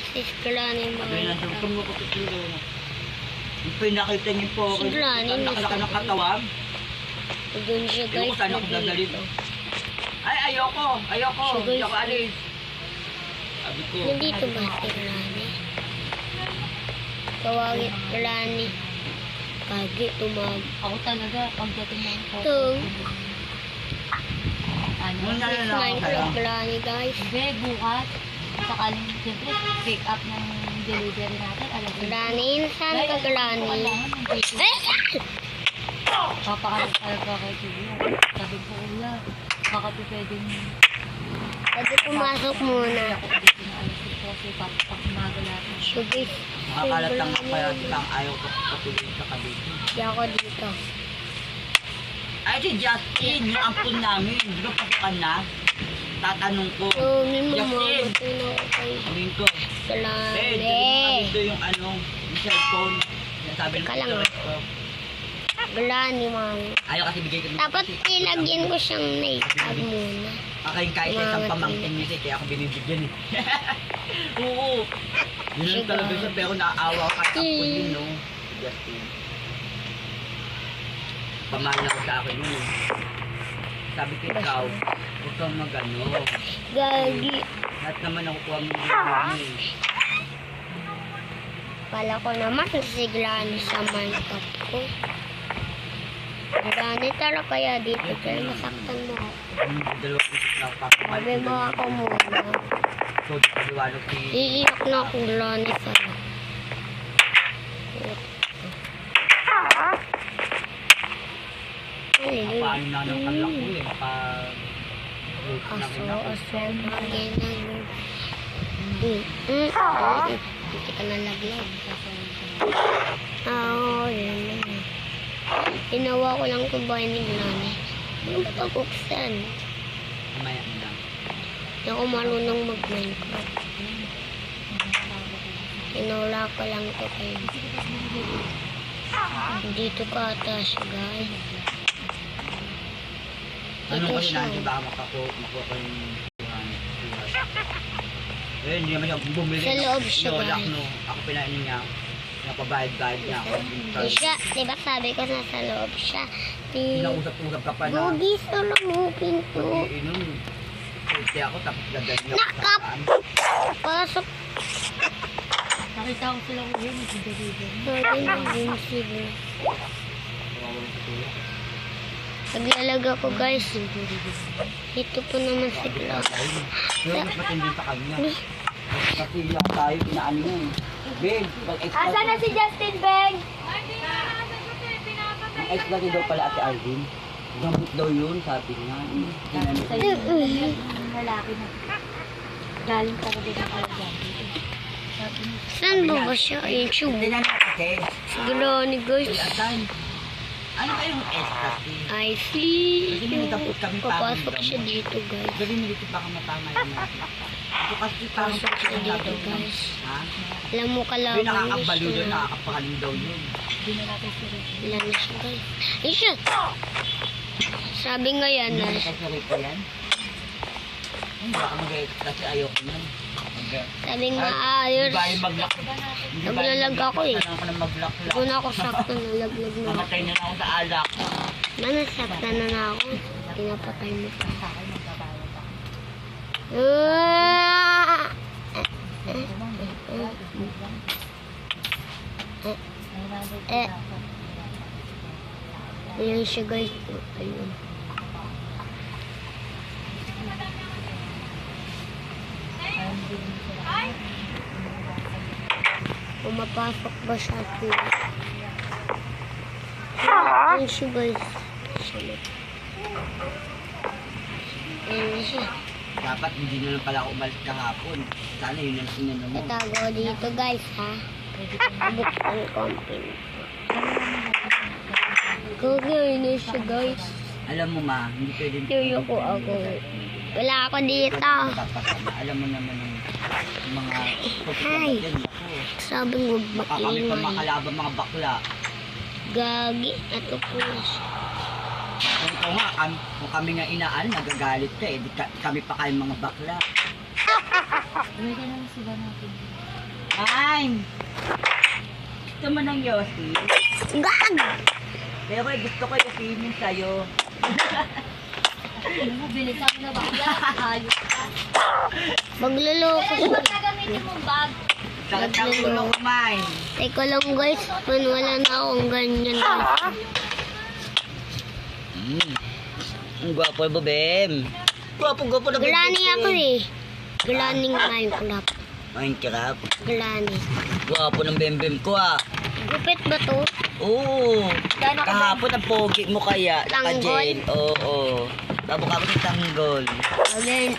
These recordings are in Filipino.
Si Granny Sabi mga na, ito. mo ko ito. Yung pinakita niyo po, Si Granny, nakalaka ng katawan. Doon siya guys. Ayoko sana ako dadalhin. Ay, ayoko. Siya, guys. Hindi ako alis. Sabi ko. Nandito ba si Granny? Tawagin Granny. Kagi, tumag. Ako talaga, pagdating ng Ito. ano, Ano na lang ako sa'yo? Minecraft Granny guys. hindi, bukas, sakaling, siyempre, pick up ng delivery natin, alam mo. Granny, saan ka Granny? Eh! Papakalat talaga kay Kuya. Sabi ko, Kuya, baka po pwedeng Pwede pumasok muna. ako dito na alas ito kasi papakamaga natin. So guys, Nakakalat lang ako kaya kitang ayaw ko patuloy sa kabito. di ako dito. Ay, si Justin, yung ampun namin. Di ba pasukan na? Tatanong ko. So, may Justin! mamamatay na ako kay Sabihin ko, Granny. dito yung ano, yung cellphone. Sabi ng Ka lang, teacher ko. Granny, mami. Ayaw kasi bigay ko. Dapat ilagyan ko siyang naipad muna. Kakain kahit sa isang pamangkin niya kaya ako binibigyan eh. Oo. Yun lang talaga siya, pero naaawa ko kahit ampun yun, no? Justin. Pamahal ako sa akin yun eh. Sabi ko ikaw, huwag kang mag-ano. Gagi. Lahat naman ako kuha mo yung eh. Pala ko naman si Granny sa Minecraft ko. Granny, tara kaya dito. Kaya masaktan mo ako. Dalawa ko sa Sabi mo ako muna. So, paliwanag si... Iiyak na ako Granny sana. Paano na ng kalak ko eh. Aso, ganyan. Hindi ka nalaglag. Oo, yun lang. Ginawa ko lang kung bahay ni Granny. Yung pag-buksan. Mamaya na lang. Hindi ako marunong mag-Minecraft. Inula ko lang ito kayo. Dito ka ata siya, guys. Ano Dito kasi siya. nandiyan baka makuha ko yung... Eh, hindi naman siya bumili. Sa loob siya, Nolak, guys. no. Ako pinainin niya. Napabayad-bayad niya ako. Di siya, di ba sabi ko nasa loob siya? Pinausap-usap ka pa na. Gogi, solo mo pinto. Iinom. Kasi ako tapos gagawin niya. Nakap! Pasok. Nakita ko sila Kuya, mag-delivery. Pwede na din sila. Naglalag ako, guys. Ito po naman si Clark. Pero mas matindi sa kanya. Kasi lang tayo, inaano yun. Ben, mag-extra. Asa na si Justin, Beng? Mag-extra daw pala Ate Alvin. Gamot daw yun, sabi niya. Sa'yo yung lalaki na galing talaga ng alagami. Sabi niya, Saan ba ba siya? Ayun siya. Tingnan mo kasi. Si Granny, guys. Asan? Ano ba yung ecstasy? I see. Kasi minitapos kami parang Papasok siya dito, guys. Gabi nilito baka matama yun natin. Ito kasi parang Pasok siya dito, gagawin ng- guys. Ha? Alam mo Yung kalaban niya nakakabalo doon, siya. nakakapahalin daw yun. hindi na natin sila. Ilan na siya, guys. Ayun siya. Sabi nga yan, Hindi na na kasi rito yan. Hindi baka mag-ecstasy ayoko nun. sabi nga ayos. Hindi ba yung mag-lock? Naglalag ako eh. Kailangan ko na mag-lock-lock. Doon ako sakto nalaglag na. Mamatay na lang ako sa alak. Manasakta na ako. Pinapatay mo pa. Sa akin, magbabayad ako. Ah! Eh. Ayun siya, guys. Ayun. Pumapasok ba siya? Ayun siya, guys. Ayun siya. Dapat hindi na lang pala ako umalis kahapon. Sana yun ang sinano mo. Itago dito, guys, ha? Buksan ko ang pinto. Gagawin na siya, guys. Alam mo ma, hindi pwede. Tuyo ko ako. Wala ako dito. Alam mo naman ang mga Hi. yan ako. Sabing huwag Kami pa maingay. makalaban mga bakla. Gagi. Ito po na siya. Kung ikaw nga, kung kami nga inaan, nagagalit ka eh. Di kami pa kayong mga bakla. Uwi ka na sila natin. Fine! Gusto mo ng Yossi? Gag! Pero gusto ko yung swimming sa'yo. Ano mo, bilisan mo na ba? Ayos ka. Magluloko Ano siya. ba gagamitin mong bag? Sakit ang ulo ko, Mine. Teka lang guys, wala na akong ganyan guys. Ang gwapo mo, Bem. Gwapo na Glani ako eh. Glaning Minecraft. Minecraft. Glani. Gwapo ng bem-bem ko ah. Gupit ba to? Oo. Gano'n ka ba? Kahapon ang pogi mo kaya. Tanggol? Naka-gel. Oo. Tapos ako si Tanggol. Again.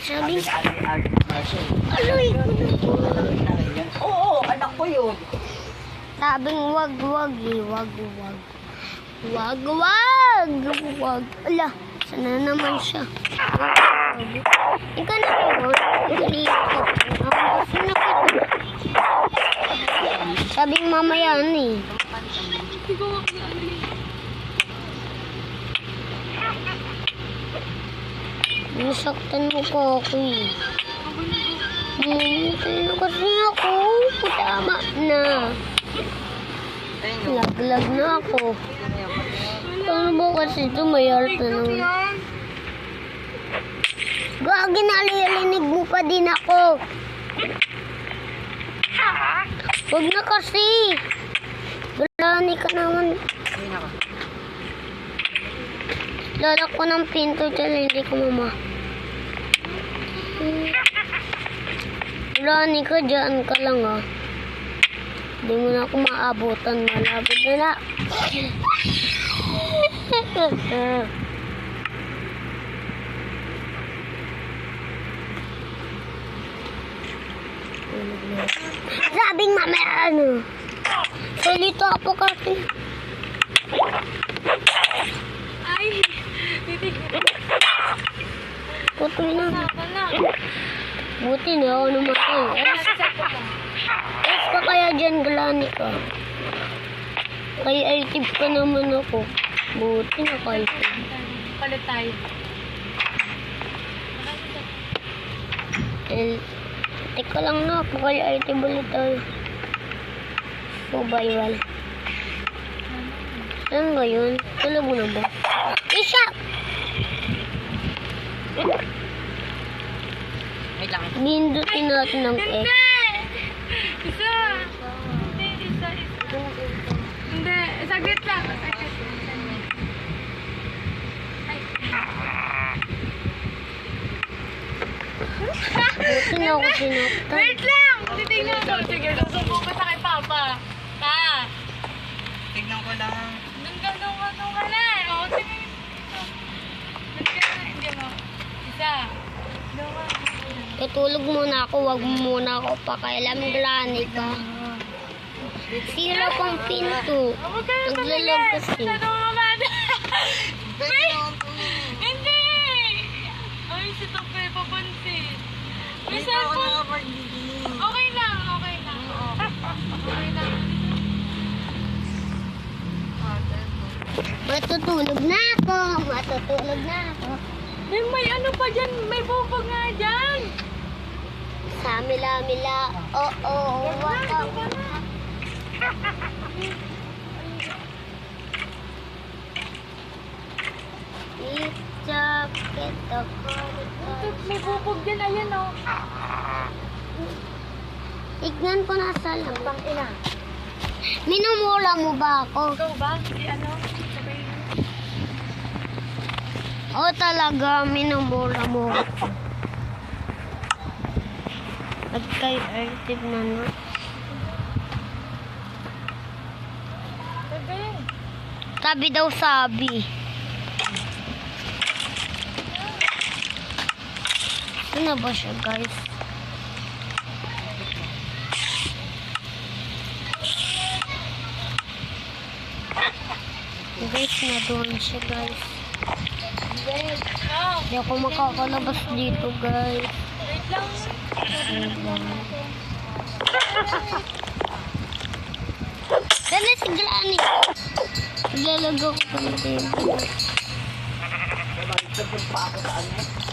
Sabi, Marshall. aloy ko na. Oo, anak ko yun. Sabing wag. Ala, sana naman siya. Ikaw na yun. Kanina ko. Kasi na ko. Sabing mamaya eh. Nasaktan mo ko ako eh. Kaya kasi ako. Tama na. Laglag na ako. Ano ba kasi ito? May art na naman. Gagi, nalilinig mo pa din ako. Huwag na kasi. Galani ka naman. Lalak ko ng pinto dyan, hindi ko mama. Galani ka dyan ka lang ah. Hindi mo na ako maabutan. Malapit na na. Sabing mamaya ano. Salito ako kasi. Ay, titig. Putoy na. Wala. Buti na ako namatay. Alas ka kaya dyan, Galani ka. Kaya active ka naman ako. Buti na kayo. Palit tayo. Teka lang na, kaya active ulit tayo. Survival. Saan ba yun? Tulog mo na ba? Isa! Wait lang. Bindutin natin ng X. Isa. Hindi, isa. Hindi, saglit lang. Saglit. Ay. Buti na ako sinaktan. Wait lang! Titignan ko. Sige, susumbong ko sa kay Papa. Ta. Tignan ko lang. Nung ka na. O, sige. Nung ka na. Hindi mo. Isa. Dalawa. Katulog muna ako, wag mo muna ako pakialam. Glani ka. Sira pang pinto. Huwag ka na Naglalag kasi. Sa naman. Hindi! Ay, si Tope, papansin. May cellphone. Okay lang. Okay lang. Matutulog na ako. May ano pa dyan? May bubog nga dyan. Samila-mila. Oo. May bubog dyan. Ayan o. Tignan ko nasa lang. Pang ina. Minumula mo ba ako? Ikaw ba? Si ano? Sabay. O talaga, minumula mo ako. At kay Arctic na na. Sabay. Sabi daw sabi. Ano ba siya guys? Guys, na doon siya guys. Oh, Hindi ako makakalabas dito guys. wait lang. Dali si Glani. Naglalagaw ko pa ng table. Nagpapakot sa ano.